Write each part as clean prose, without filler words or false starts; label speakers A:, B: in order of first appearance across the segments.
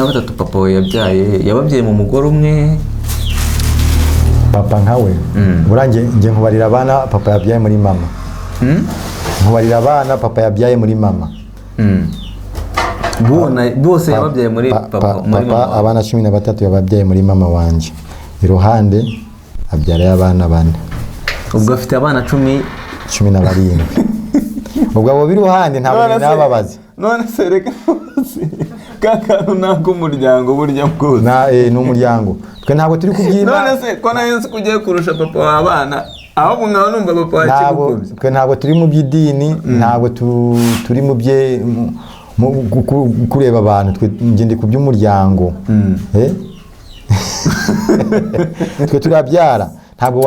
A: 13 papa we yababyaye mu mugore umwe.
B: Papa nkawe burangiye nge nkubarira abana papa yabyaye muri mama. Nkubarira abana papa yabyaye muri mama.
A: Bose yababyaye muri papa muri mama.
B: Abana 13 yababyaye muri mama wanje. Iruhande abyara abana 4.
A: Ubwo afite abana 17.
B: Ubwo abo biruhande ntabwo nababaza.
A: None se reka kakano nako umuryango burya bwose.
B: Ni umuryango. Twe ntabwo turi kubyina.
A: None se ko nayense kugiye kurusha papa w'abana. Aho mwaho numva papa wakigukubye.
B: Twe ntabwo turi mu by'idini, ntabwo turi mu bye kureba abantu, twe ngende ku by'umuryango. Twe turabyara. Ntabwo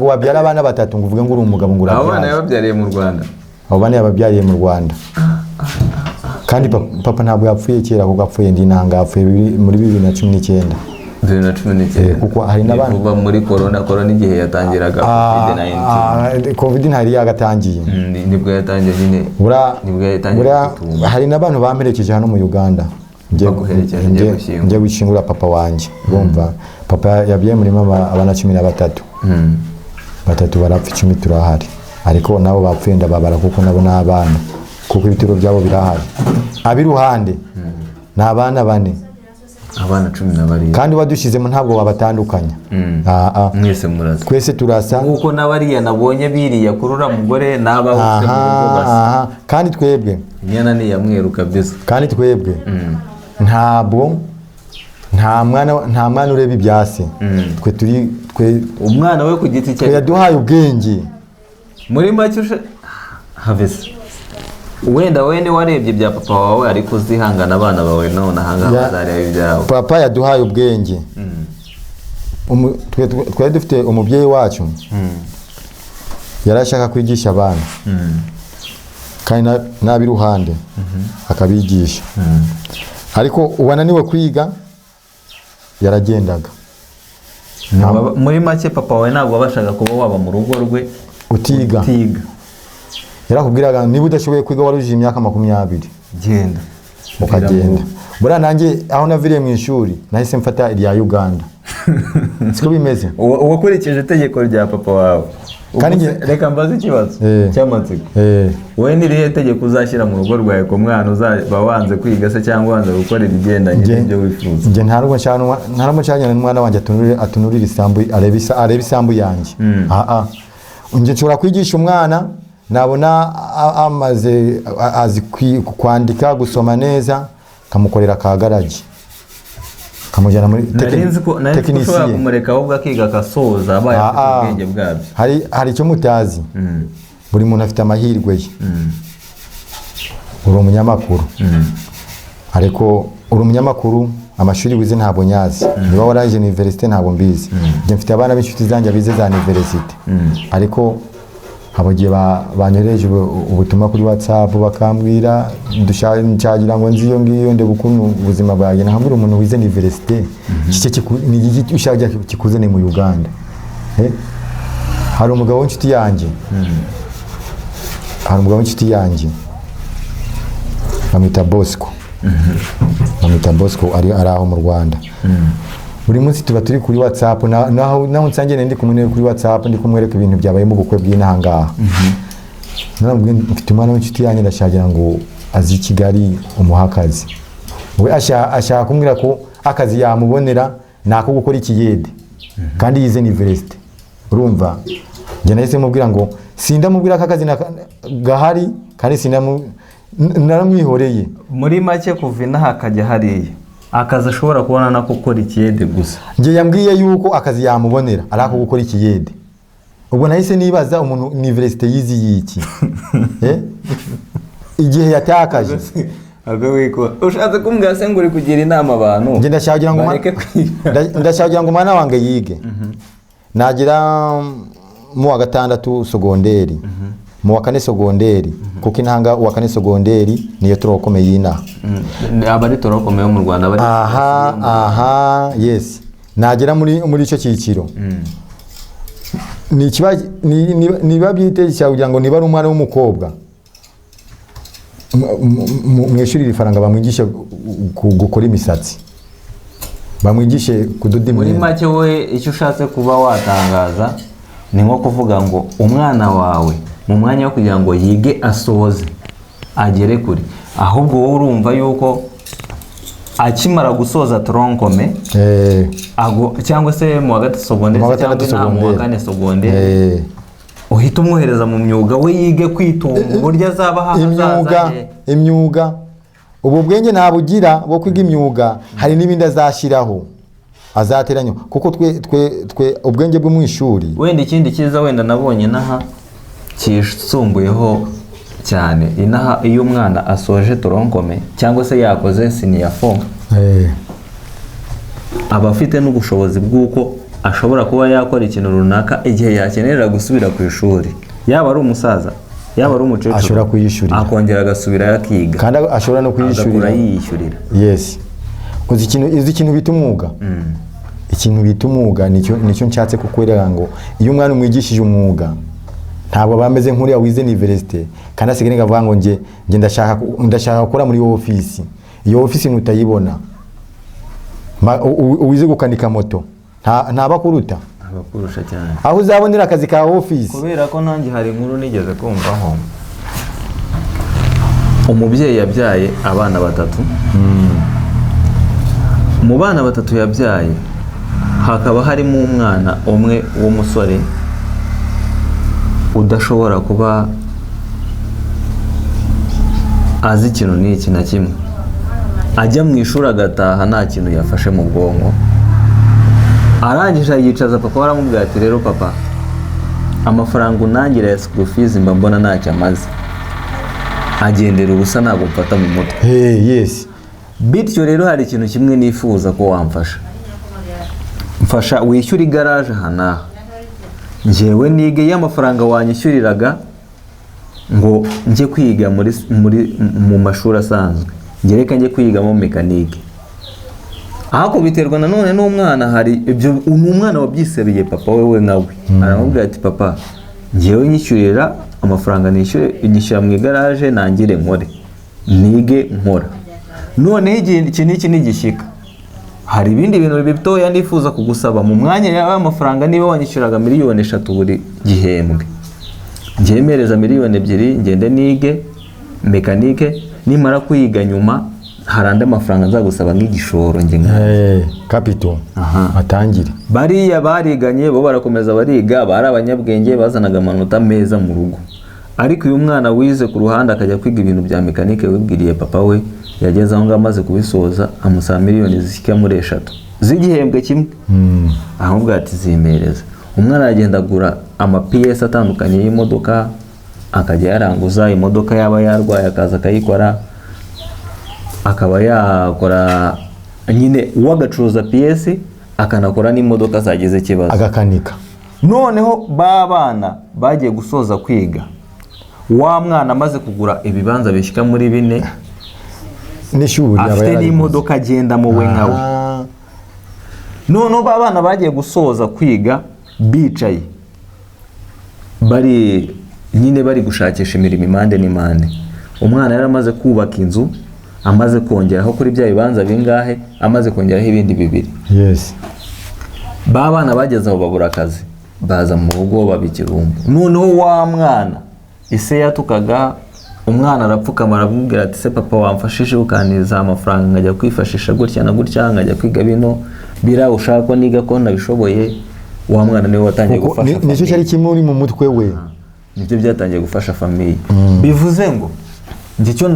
B: wabyara abana 3 ngo uvuge ngo uri umugabo ngo urabyara.
A: Abana yababyariye mu Rwanda.
B: Abo bana yababyariye mu Rwanda. Kandi papa ntabwo yapfuye kera, ahubwo apfuye ndinanga, apfuye muri 2019.
A: 2019
B: kuko hari n'abantu
A: kuva muri corona igihe yatangiraga
B: covid ntari yagatangiye.
A: Nibwo yatangiye nyine. Nibwo yatangiye.
B: Hari n'abantu bamperekeje hano mu Uganda. Ngiye gushingura papa wanje. Urumva papa yabyaye muri mama abana 13. 3 barapfa 10 turahari. Ariko nabo bapfuye ndababara kuko nabo n'abana. Kuko ibitiro byabo birahari. Abiruhande n'abana 4.
A: Abana 12.
B: Kandi wadushizemo ntabwo wabatandukanya.
A: Mwese muraza.
B: Twese turasa.
A: Nkuko nabariya nabonye biriya kurura mugore n'abahutse mu rugo basa.
B: Kandi twebwe
A: inyana ni yamweru kabisa.
B: Kandi twebwe ntabwo nta mwana ureba ibyase. Twe
A: umwana we ku giti cye
B: yaduhaye ubwenge.
A: Muri make havese. Wenda wene warebye bya papa wawe ariko uzihangana abana bawe none hanga bazareba ibyawe. Papa
B: yaduhaye ubwenge. Twe dufite umubyeyi wacu. Yarashaka kwigisha abana. Kandi nabiruhande akabigisha. Ariko ubananiwe kwiga yaragendaga.
A: Muri make papa wawe ntabwo wabashaga kuba waba mu rugo rwe
B: utiga. Yarakubwiraga niba udashoboye kwiga waruje imyaka 20
A: genda
B: ukagenda. Bura nanjye aho naviriye mu ishuri nahise mfata irya Uganda. Siko bimeze.
A: Uwakurikije itegeko rya papa wawe. Kandi reka mbaze ikibazo cyamatsiko. Wowe ni rihe tegeko uzashyira mu rugo rwawe ko mwana uzaba wanze kwiga se cyangwa wanze gukora ibigendanye n'ibyo wifuza?
B: Nge ntarimo cyane n'umwana wanjye atunurira isambu areba isambu yanjye. Nge nshobora kwigisha umwana nabona azi kwandika gusoma neza kamukorera ka garage kamujyana muri
A: tekinisiye kumureka ahubwo akiga akasoza abaye ubwenge bwabyo.
B: Hari icyo mutazi. Buri muntu afite amahirwe ye. Uri umunyamakuru. Ariko uri umunyamakuru amashuri wize ntabwo nyazi. Niba waraje university ntabwo mbizi. Nge mfite abana b'inshuti zanjye bize za university. Ariko abagiye banyoreje ubutumwa kuri WhatsApp bakambwira dushyagira ngo nziyo ngiyo nde bukuntu ubuzima bwaje nahambira umuntu wize university cike ni ushyagira kikuzene mu Uganda. Hari umugabo w'inshuti yanjye bamwita Bosco ari aho mu Rwanda. Buri munsi tuba turi kuri WhatsApp naho nsange ndi kumwe kuri WhatsApp ndi kumwereka ibintu byabaye mu bukwe bw'intangaha. Nabwo mfite umwana w'inshuti yanjye ndashagira ngo azi Kigali umuhakazi. We ashaka kumbwira ko akazi yamubonera nako gukora ikiyede. Kandi yize university. Urumva? Nge nahise mubwira ngo sindamubwira ko akazi gahari kandi naramwihoreye.
A: Muri make kuva inaha akajya hariya akazi ashobora kubona nako gukora ikiyede gusa.
B: Nge yambwiye yuko akazi yamubonera arako gukora ikiyede. Ubwo nahise nibaza umuntu university yizi yiki. Igihe yatakaje
A: agawiko ushatse kumbwira se ngo uri kugira inama abantu.
B: Nge ndashagira ngo umwana wange yige. Nagira mu wa 6 segonderi. Mu wa 4 segonderi kuko intanga wa 4 segonderi niyo turakomeye ina.
A: Abari turakomeye mu Rwanda bari.
B: Yes. Nagera muri ico cyiciro. Ni babyite cyangwa kugira ngo niba ari umwana w'umukobwa mwishurira ifaranga bamwigishe gukora imisatsi, bamwigishe kudoda
A: muri make we icyo ushatse kuba watangaza ni nko kuvuga ngo umwana wawe mu mwanya wo kugira ngo yige asoze agere kure, ahubwo wowe urumva yuko akimara gusoza tronkome cyangwa se mu wa gatatu segonderi cyangwa mu wa kane segonderi uhita umwohereza mu myuga we yige kwitunga uburyo azaba hazaza
B: imyuga. Ubu bwenge ntabugira bwo kwiga imyuga, hari n'ibindi azashyiraho azateranya, kuko twe ubwenge bwo mu ishuri.
A: Wenda ikindi cyiza wenda nabonye naha kisumbuyeho cyane inaha, iyo umwana asoje tronkome cyangwa se yakoze senior 4 aba afite n'ubushobozi bw'uko ashobora kuba yakora ikintu runaka igihe yakenerera gusubira ku ishuri, yaba ari umusaza yaba ari umukecuru
B: ashobora kuyishyurira
A: akongera agasubira yakiga,
B: kandi ashobora no
A: kuyishyurira.
B: Yes, uzi ikintu bita umwuga. Ikintu bita umwuga nicyo nshatse kukwereka ngo iyo umwana umwigishije umwuga ntabwo bameze nk'uriya wize university kandi asigaye ngavuga ngo nge ndashaka gukora muri office. Iyo office ntutayibona, uwize gukanika moto ntabakuruta,
A: abakurusha cyane.
B: Aho uzabonera akazi ka office,
A: kubera ko nanjye hari inkuru nigeze kumvaho umubyeyi yabyaye abana 3. Mu bana 3 yabyaye hakaba harimo umwana umwe w'umusore udashobora kuba azi ikintu n'iki na kimwe, ajya mu ishuri agataha nta kintu yafashe mu bwonko. Arangije yicaza papa, waramubwira ati rero papa, amafaranga unangira ya school fees mba mbona ntacyo amaze, agendera ubusa ntabwo mfata mu mutwe.
B: Yes,
A: bityo rero hari ikintu kimwe nifuza ko wamfasha, mfasha wishyura igaraje hanaha, njyewe nige y'amafaranga wanyishyuriraga ngo njye kwiga mu mashuri asanzwe, njye reka njye kwigamo mekanike. Ahako biterwa nanone n'umwana, hari ibyo umwana wabyisebiye papa wewe nawe aramubwira ati papa, njyewe nyishyurira amafaranga nyishyura mu igaraje nangire nkore nige nkora. None iki n'iki nigishyika, hari ibindi bintu bitoya nifuza kugusaba mu mwanya y'amafaranga. Niba wanyishyuraga 3 miliyoni buri gihembwe, ngemereza 2 miliyoni ngende nige mekanike, nimara kuyiga nyuma hari andi mafaranga nzagusaba nk'igishoro nge
B: capital atangire.
A: Bariya bariganye bo barakomeza bariga, bari abanyabwenge, bazanaga amanota meza mu rugo. Ariko uyu mwana wize ku ruhande akajya kwiga ibintu bya mekanike, wibwiriye papa we yageze aho ngamaze kubisoza amusaba 2 miliyoni zishyika muri 3 z'igihembwe kimwe. Ahubwo ati zimereza. Umwana agenda agura PS atandukanye y'imodoka, akajya yaranguza imodoka yaba yarwaye akaza akayikora, akaba yakora nyine uwagacuruza PS akanakora n'imodoka zagize ikibazo
B: agakanika.
A: Noneho babana bagiye gusoza kwiga, wa mwana amaze kugura ibibanza bishyika muri 4
B: n'ishuri,
A: afite n'imodoka agendamo we nkawe. Noneho babana bagiye gusoza kwiga bicaye bari gushakisha imirimo impande n'impande. Umwana yari amaze kubaka inzu, amaze kongeraho kuri bya bibanza bingahe, amaze kongeraho ibindi 2.
B: Yes,
A: babana bageze aho babura akazi, baza mu rugo babikirumbu. Noneho wa mwana ise yatukaga, umwana arapfukama arabwira ati se papa wamfashije ukaniza amafaranga ngajya kwifashisha gutya na gutya, ngajya kwiga bino bira ushaka niga ko nabishoboye. Wa mwana niwe watangiye gufasha,
B: nicyo cyari kimwe uri mu mutwe we,
A: nibyo byatangiye gufasha famiye. Bivuze ngo icyo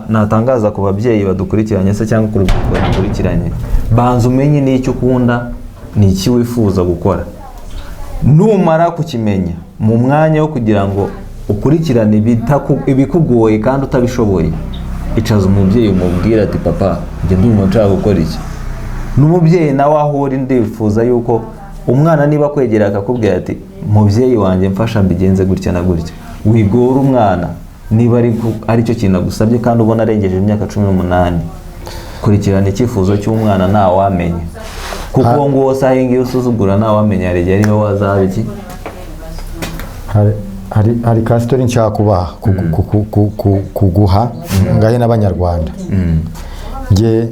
A: natangaza ku babyeyi badukurikiranye se cyangwa ku rubyiruko badukurikiranye, banza umenye n'icyo ukunda n'iki wifuza gukora. Numara kukimenya, mu mwanya wo kugira ngo ukurikirane ibikugoye kandi utabishoboye, icaza umubyeyi umubwira ati papa njye ndumva nshaka gukora iki. N'umubyeyi nawe aho uri ndifuza yuko umwana niba kwegera akakubwira ati mubyeyi wanjye mfasha mbigenze gutya na gutya, wigora umwana niba ari cyo kintu agusabye kandi ubona arengeje imyaka 18, kurikirana icyifuzo cy'umwana nta wamenya, kuko ngo wose ahinga iyo usuzugura nta wamenya arege ariwe wazaba iki.
B: hari ka story nshaka kubaha kuguha ngahe n'abanyarwanda. Nge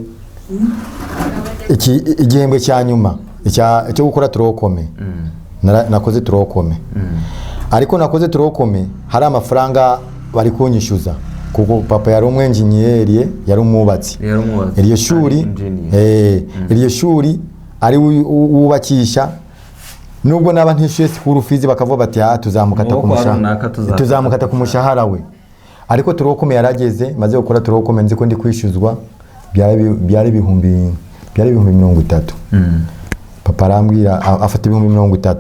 B: igihembwe cya nyuma cyo gukora turokome nakoze turokome, ariko nakoze turokome hari amafaranga bari kunyishyuza kuko papa yari umwenjiniyeri, yari umwubatsi. Iryo shuri ari wubakisha, nubwo naba ntishyuye school fees bakavuga bati tuzamukata ku mushahara we, ariko turokome yarageze maze gukora turokome nzi ko ndi kwishyuzwa byari ibihumbi 30. Papa arambwira afata ibihumbi 30.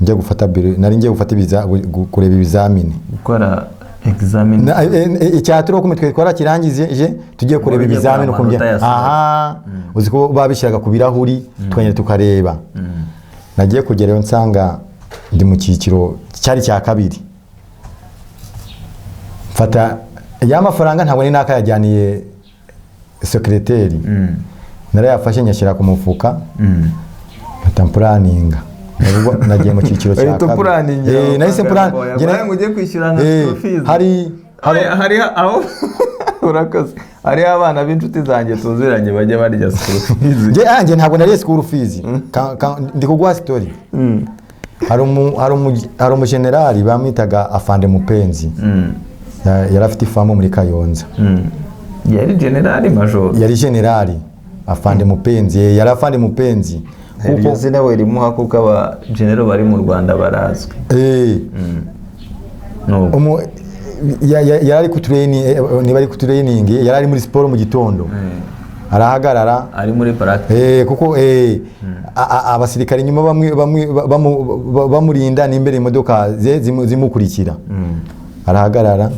B: Njye gufata nari ngiye gufata kureba ibizamini,
A: gukora examen
B: icya turokome twekora kirangije tugiye kureba ibizamini uko uziko babishiraga ku birahuri twanye tukareba. Nagiye kugerayo nsanga ndi mu cyiciro cyari cya kabiri. Fata ya mafaranga ntabwo ni naka yajyaniye secretary, narayafashe nyashyira ku mufuka mpuraninga. Nagiye mu cyiciro cya kabiri. Nahise plan
A: ngo ugiye kwishyura na fees. Hari aho urakoze. Hari abana b'inshuti zanjye tuziranye bajya barya school fees.
B: Nge ntabwo nariye school fees. Ndi kuguha story. Hari umujenerali bamwitaga Afande Mupenzi. Yari afite ifamu muri Kayonza.
A: Yari generali major.
B: Yari generali Afande Mupenzi. Yari Afande Mupenzi.
A: Kuko zina we rimuha kuko aba general bari mu Rwanda barazwi.
B: Yari ku training, ni bari ku training, yari muri sport mu gitondo. Arahagarara
A: ari muri practice.
B: Kuko abasirikare nyuma bamwe bamurinda n'imbere imodoka zimukurikira. Arahagarara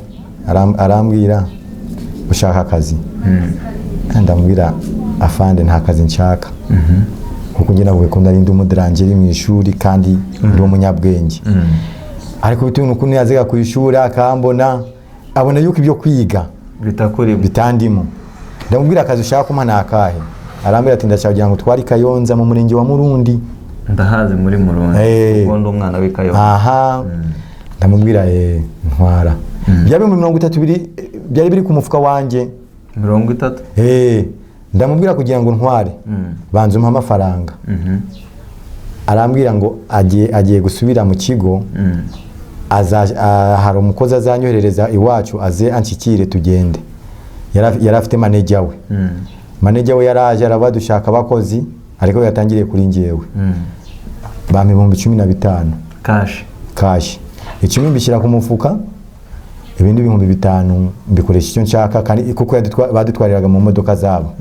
B: arambwira ushaka akazi. Ndamubwira Afande nta kazi nshaka. Kuko njye navuye ko nari ndi umudrangeri mu ishuri kandi ndi umunyabwenge. Ariko bitewe n'uko yazaga ku ishuri akambona abona yuko ibyo kwiga bitandimo. Ndamubwira akazi ushaka kuma nakahe. Arambwira ati ndashaka ngo twari Kayonza mu murenge wa Murundi.
A: Ndahaze muri Murundi kuko ndi umwana w'i Kayonza.
B: Ndamubwira ntwara. Byabe mu 32 byari biri ku mufuka wanjye
A: 30.
B: Ndamubwira kugira ngo ntware banze umpa amafaranga. Arambwira ngo agiye gusubira mu kigo, hari umukozi azanyoherereza iwacu aze anshyikire tugende. Yari afite manager we. Manager we yaraje arabadushaka abakozi, ariko yatangiriye kuri njyewe. Bampe 15,000 cash. Icumi mbishyira ku mufuka, ibindi 5,000 mbikoresha icyo nshaka kandi kuko badutwariraga mu modoka zabo.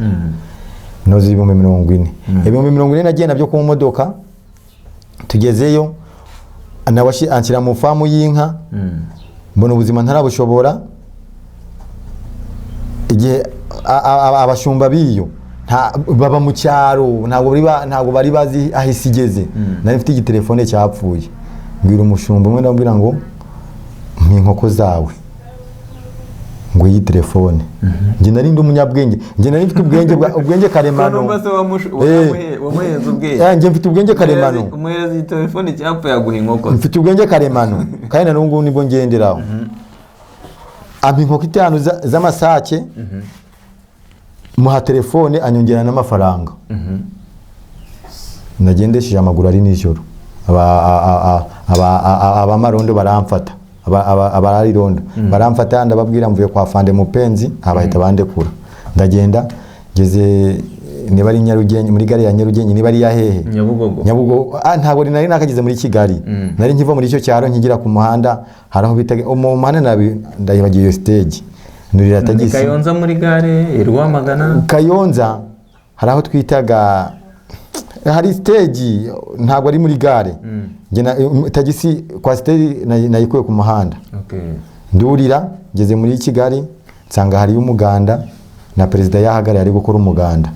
B: Nozi 40. 40 nagiye nabyo ku modoka. Tugezeyo nawashi anshyira mu famu y'inka. Mbona ubuzima ntarabushobora. Igihe abashumba biyo baba mu cyaro ntabwo bari bazi ahisi igeze. Nari mfite igitelefone cyapfuye. Mbwira umushumba umwe ndamubwira ngo inkoko zawe ngo iyi telefone. Nge nari ndi umunyabwenge, nge nari mfite ubwenge karemano.
A: Wamuheza ubwenge.
B: Nge mfite ubwenge karemano.
A: Umuheza iyi telefone cyapfuye aguha inkoko.
B: Mfite ubwenge karemano kandi na n'ubu nibwo ngenderaho. Ampa inkoko 5 z'amasake, muha telefone anyongera n'amafaranga. Nagendesheje amaguru ari nijoro. Abamarondo baramfata. Abarari rondo baramfata ndababwira mvuye kwa Afande Mupenzi, abahita bandekura. Ndagenda ngeze niba ari Nyarugenge, muri gare ya Nyarugenge, niba ari ya hehe Nyabugogo. Ntabwo nari nakageze muri Kigali. Nari nkiva muri icyo cyaro nkigira ku muhanda, haraho bitaga umuhanda ndayibagiye iyo stage nurira tagisi.
A: Kayonza muri gare Rwamagana.
B: Kayonza haraho twitaga hari stage, ntabwo ari muri gare. Tagisi kwa stage nayikuye ku muhanda. Ndurira ngeze muri Kigali nsanga hari umuganda na perezida yahagara ari gukora umuganda.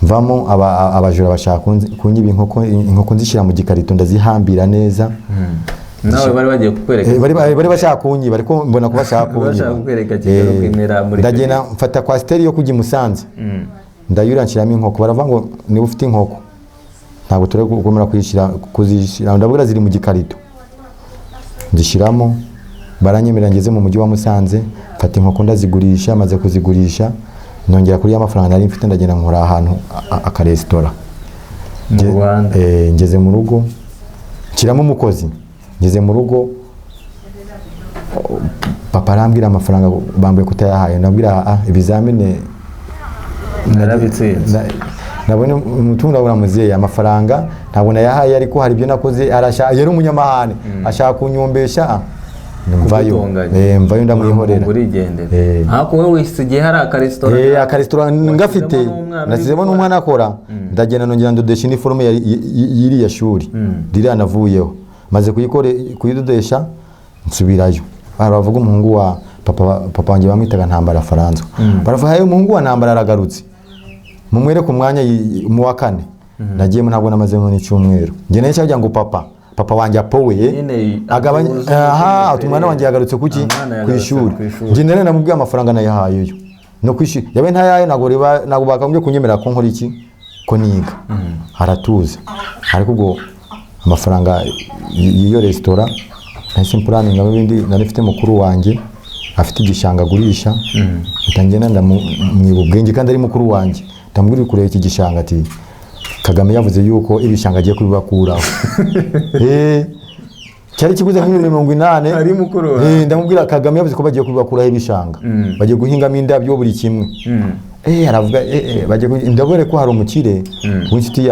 B: Mvamo abajura bashaka kunyiba inkoko nzishyira mu gikarito ndazihambira neza.
A: Nawe bari bagiye kukwereka.
B: Bari bashaka kunyiba ariko mbona ko bashaka kunyiba.
A: Bashaka kukwereka kigero kwimera muri.
B: Ndagenda mfata kwa stage yo kujya Musanze. Ndayura nshyiramo inkoko, baravuga ngo niba ufite inkoko ntabwo turi gukomera kuzishyira, ndabura ziri mu gikarito. nzishiramo baranyemera ngeze mu mujyi wa Musanze mfata inkoko ndazigurisha maze kuzigurisha nongera kuri y'amafaranga nari mfite ndagenda nkora ahantu akaresitora
A: mu Rwanda
B: ngeze mu rugo kiramo umukozi ngeze mu rugo papa arambwira amafaranga bambuye kutayahaye ndabwira ibizamine
A: narabitsinze
B: nabone umutungo uramuziye amafaranga ntabwo nayahaye ariko hari ibyo nakoze arashaka yari umunyamahane ashaka kunyombesha mvayo ndamwihorera
A: hako wowe wisigiye hari
B: akaresitora ngafite nasizemo n'umwana akora ndagenda nongera ndodesha iniforume y'iriya shuri ririya navuyeho maze kuyidodesha nsubirayo baravuga umuhungu wa papa wanjye bamwitaga Ntambara Francois baravuga hayo umuhungu wa Ntambara aragarutse mumwere ku mwanya mu wa 4 nagiyemo ntabwo namazemo n'icyumweru nge nahise ajya ngo papa wanjye apowe agabanya umwana wanjye yagarutse kuki ku ishuri nge nene namubwiye amafaranga nayahayeyo no kwishuri yabe ntayaye ntabwo bakambye kunyemera ko nkora iki ko niga haratuze ariko ubwo amafaranga y'iyo resitora nahise mpuraninga n'ibindi nari mfite mukuru wanjye afite igishanga agurisha ndangena ndamwiba ubwenge kandi ari mukuru wanjye ndamubwira kureba iki gishanga ati Kagame yavuze yuko ibishanga agiye kubibakuraho cyari kiguze $80
A: ari mukuru
B: ndamubwira Kagame yavuze ko bagiye kubibakuraho ibishanga bagiye guhingamo indabyo buri kimwe aravuga bagiye ndabore ko hari umukire w'inshuti